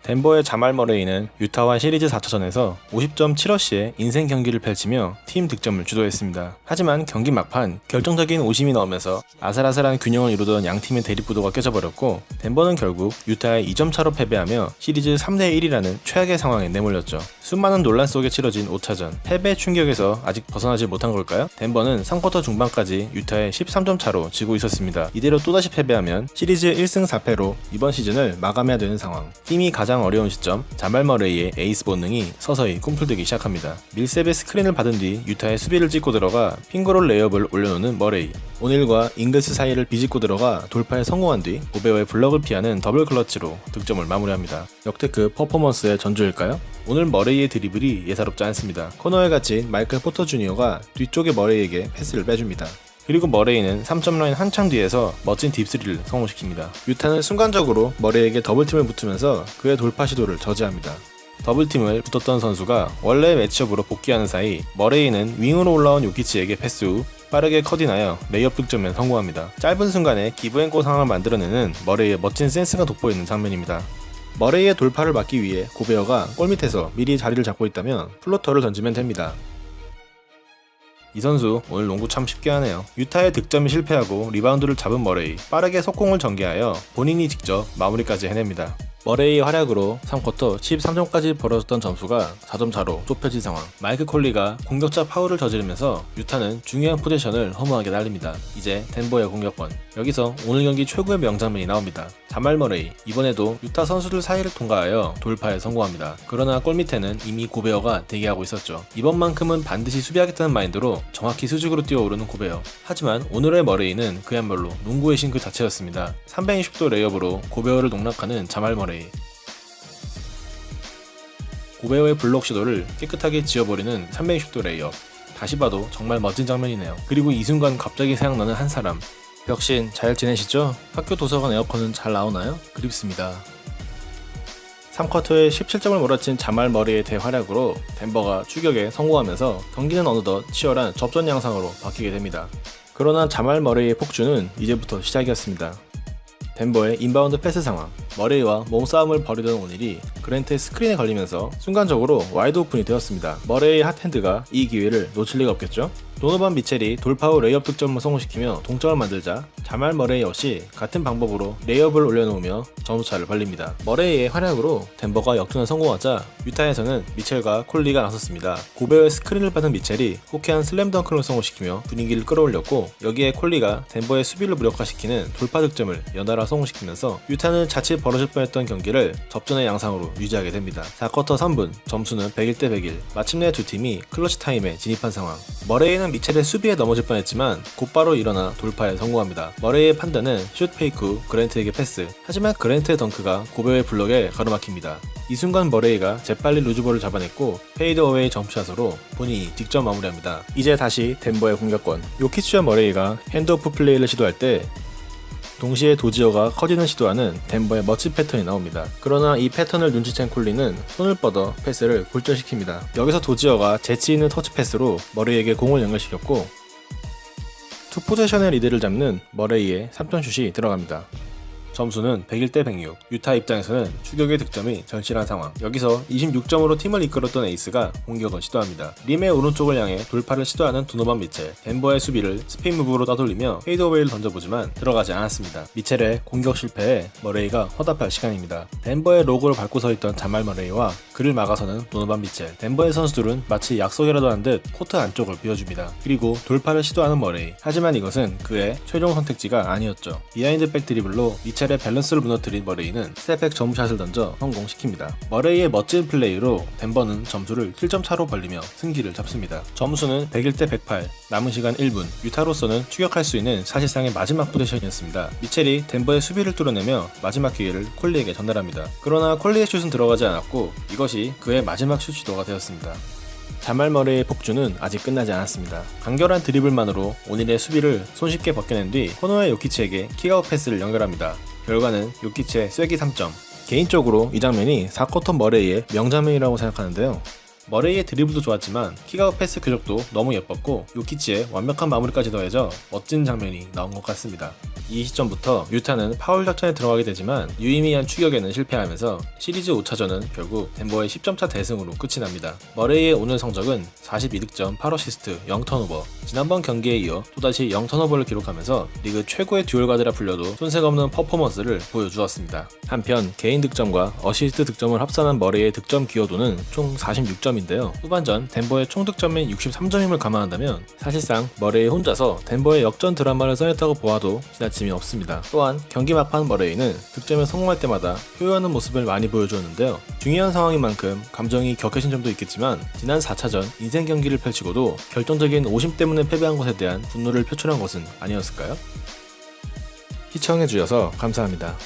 덴버의 자말 머레이는 유타와 시리즈 4차전에서 50.7어시의 인생 경기를 펼치며 팀 득점을 주도했습니다. 하지만 경기 막판 결정적인 오심이 나오면서 아슬아슬한 균형을 이루던 양팀의 대립구도가 껴져버렸고 덴버는 결국 유타에 2점 차로 패배하며 시리즈 3대1이라는 최악의 상황에 내몰렸죠. 수많은 논란 속에 치러진 5차전, 패배 충격에서 아직 벗어나지 못한 걸까요? 덴버는 3쿼터 중반까지 유타에 13점 차로 지고 있었습니다. 이대로 또다시 패배하면 시리즈 1승 4패로 이번 시즌을 마감해야 되는 상황. 팀이 가장 어려운 시점, 자말 머레이의 에이스 본능이 서서히 꿈틀대기 시작합니다. 밀셉의 스크린을 받은 뒤 유타의 수비를 찍고 들어가 핑거롤 레이업을 올려놓는 머레이. 오닐과 잉글스 사이를 비집고 들어가 돌파에 성공한 뒤 고베어의 블럭을 피하는 더블 클러치로 득점을 마무리합니다. 역대급 퍼포먼스의 전조일까요? 오늘 머레이의 드리블이 예사롭지 않습니다. 코너에 갇힌 마이클 포터 주니어가 뒤쪽의 머레이에게 패스를 빼줍니다. 그리고 머레이는 3점 라인 한창 뒤에서 멋진 딥3를 성공시킵니다. 유타는 순간적으로 머레이에게 더블팀을 붙으면서 그의 돌파 시도를 저지합니다. 더블팀을 붙었던 선수가 원래 매치업으로 복귀하는 사이 머레이는 윙으로 올라온 요키치에게 패스 후 빠르게 컷인하여 레이업 득점에 성공합니다. 짧은 순간에 기브앤고 상황을 만들어내는 머레이의 멋진 센스가 돋보이는 장면입니다. 머레이의 돌파를 막기 위해 고베어가 골밑에서 미리 자리를 잡고 있다면 플로터를 던지면 됩니다. 이 선수 오늘 농구 참 쉽게 하네요. 유타의 득점이 실패하고 리바운드를 잡은 머레이, 빠르게 속공을 전개하여 본인이 직접 마무리까지 해냅니다. 머레이의 활약으로 3쿼터 13점까지 벌어졌던 점수가 4점 차로 좁혀진 상황. 마이크 콜리가 공격자 파울을 저지르면서 유타는 중요한 포지션을 허무하게 날립니다. 이제 덴버의 공격권. 여기서 오늘 경기 최고의 명장면이 나옵니다. 자말 머레이, 이번에도 유타 선수들 사이를 통과하여 돌파에 성공합니다. 그러나 골밑에는 이미 고베어가 대기하고 있었죠. 이번만큼은 반드시 수비하겠다는 마인드로 정확히 수직으로 뛰어오르는 고베어. 하지만 오늘의 머레이는 그야말로 농구의 신 그 자체였습니다. 360도 레이업으로 고베어를 농락하는 자말 머레이. 고베어의 블록 시도를 깨끗하게 지워버리는 360도 레이업. 다시 봐도 정말 멋진 장면이네요. 그리고 이 순간 갑자기 생각나는 한 사람. 벽신 잘 지내시죠? 학교 도서관 에어컨은 잘 나오나요? 그립습니다. 3쿼터에 17점을 몰아친 자말 머레이의 대활약으로 덴버가 추격에 성공하면서 경기는 어느덧 치열한 접전 양상으로 바뀌게 됩니다. 그러나 자말 머레이의 폭주는 이제부터 시작이었습니다. 덴버의 인바운드 패스 상황, 머레이와 몸싸움을 벌이던 오닐이 그랜트의 스크린에 걸리면서 순간적으로 와이드 오픈이 되었습니다. 머레이의 핫핸드가 이 기회를 놓칠 리가 없겠죠? 도노반 미첼이 돌파 후 레이업 득점을 성공시키며 동점을 만들자 자말 머레이 역시 같은 방법으로 레이업을 올려놓으며 점수차를 벌립니다. 머레이의 활약으로 덴버가 역전에 성공하자 유타에서는 미첼과 콜리가 나섰습니다. 고베어의 스크린을 받은 미첼이 호쾌한 슬램덩크를 성공시키며 분위기를 끌어올렸고 여기에 콜리가 덴버의 수비를 무력화시키는 돌파 득점을 연달아 성공시키면서 유타는 자칫 벌어질 뻔했던 경기를 접전의 양상으로 유지하게 됩니다. 4쿼터 3분, 점수는 101대 101. 마침내 두 팀이 클러치 타임에 진입한 상황. 머레이는 미첼의 수비에 넘어질 뻔했지만 곧바로 일어나 돌파에 성공합니다. 머레이의 판단은 슛 페이크 후 그랜트에게 패스. 하지만 그랜트의 덩크가 고베어의 블럭에 가로막힙니다. 이 순간 머레이가 재빨리 루즈볼을 잡아냈고 페이드 어웨이 점프샷으로 본인이 직접 마무리합니다. 이제 다시 덴버의 공격권. 요키치와 머레이가 핸드오프 플레이를 시도할 때 동시에 도지어가 커지는 시도하는 덴버의 멋진 패턴이 나옵니다. 그러나 이 패턴을 눈치챈 콜리는 손을 뻗어 패스를 굴절시킵니다. 여기서 도지어가 재치있는 터치 패스로 머레이에게 공을 연결시켰고 투 포제션의 리드를 잡는 머레이의 3점 슛이 들어갑니다. 점수는 101대 106. 유타 입장에서는 추격의 득점이 절실한 상황. 여기서 26점으로 팀을 이끌었던 에이스가 공격을 시도합니다. 림의 오른쪽을 향해 돌파를 시도하는 도노반 미첼. 덴버의 수비를 스핀 무브로 따돌리며 페이드어웨이를 던져보지만 들어가지 않았습니다. 미첼의 공격 실패에 머레이가 화답할 시간입니다. 덴버의 로고를 밟고 서있던 자말 머레이와 그를 막아서는 도노반 미첼. 덴버의 선수들은 마치 약속이라도 한 듯 코트 안쪽을 비워줍니다. 그리고 돌파를 시도하는 머레이. 하지만 이것은 그의 최종 선택지가 아니었죠. 비하인드 백 드리블로 미첼의 밸런스를 무너뜨린 머레이는 스텝백 점프샷을 던져 성공시킵니다. 머레이의 멋진 플레이로 덴버는 점수를 7점 차로 벌리며 승기를 잡습니다. 점수는 101대 108. 남은 시간 1분. 유타로서는 추격할 수 있는 사실상의 마지막 포지션이었습니다. 미첼이 덴버의 수비를 뚫어내며 마지막 기회를 콜리에게 전달합니다. 그러나 콜리의 슛은 들어가지 않았고 이것이 그의 마지막 슛 시도가 되었습니다. 자말 머레이의 폭주는 아직 끝나지 않았습니다. 간결한 드리블만으로 오닐의 수비를 손쉽게 벗겨낸 뒤 코너의 요키치에게 킥아웃 패스를 연결합니다. 결과는 요키치의 쐐기 3점. 개인적으로 이 장면이 4쿼터 머레이의 명장면이라고 생각하는데요. 머레이의 드리블도 좋았지만 킥아웃 패스 궤적도 너무 예뻤고 요키치의 완벽한 마무리까지 더해져 멋진 장면이 나온 것 같습니다. 이 시점부터 유타는 파울 작전에 들어가게 되지만 유의미한 추격에는 실패하면서 시리즈 5차전은 결국 덴버의 10점차 대승으로 끝이 납니다. 머레이의 오늘 성적은 42득점 8어시스트 0턴오버. 지난번 경기에 이어 또다시 0턴오버를 기록하면서 리그 최고의 듀얼 가드라 불려도 손색 없는 퍼포먼스를 보여주었습니다. 한편 개인 득점과 어시스트 득점을 합산한 머레이의 득점 기여도는 총 46점인데요. 후반전 덴버의 총 득점이 63점임을 감안한다면 사실상 머레이 혼자서 덴버의 역전 드라마를 써냈다고 보아도 지나침이 없습니다. 또한 경기 막판 머레이는 득점에 성공할 때마다 효요하는 모습을 많이 보여주었는데요. 중요한 상황인 만큼 감정이 격해진 점도 있겠지만 지난 4차전 인생 경기를 펼치고도 결정적인 오심 때문에 패배한 것에 대한 분노를 표출한 것은 아니었을까요? 시청해주셔서 감사합니다.